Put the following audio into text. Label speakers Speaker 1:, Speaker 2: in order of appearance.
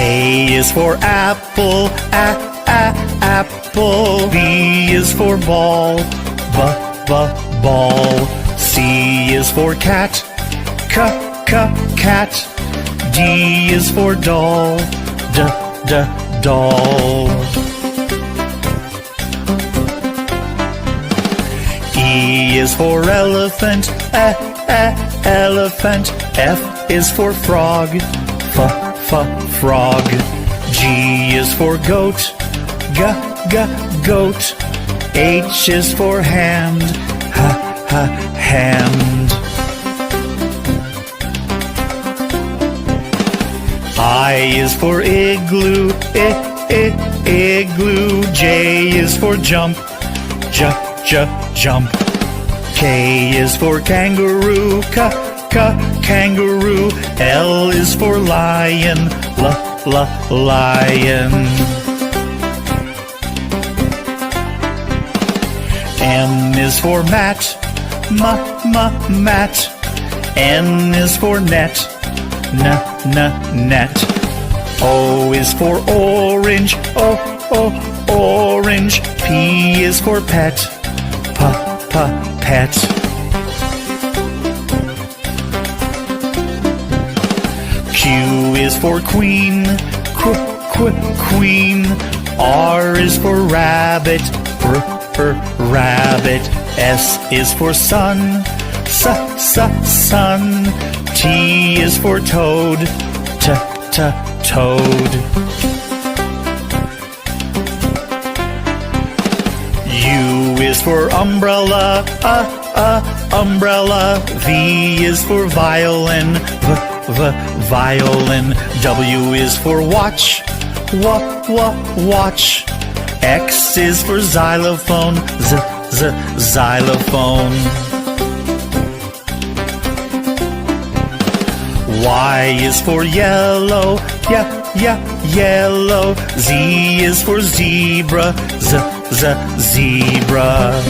Speaker 1: A is for apple, apple. B is for ball, ball. C is for cat, cat. D is for doll, doll. E is for elephant, elephant. F is for frog, frog. G is for goat, goat. H is for hand, hand. I is for igloo, igloo. J is for jump, jump. K is for kangaroo, kangaroo. L is for lion, lion. M is for mat, mat. N is for net, net. O is for orange, orange. P is for pet, pet. Q is for queen, queen. R is for rabbit, rabbit. S is for sun, sun. T is for toad, toad. U is for umbrella, umbrella. V is for violin, violin. W is for watch, watch. X is for xylophone, xylophone. Y is for yellow, yellow. Z is for zebra, zebra.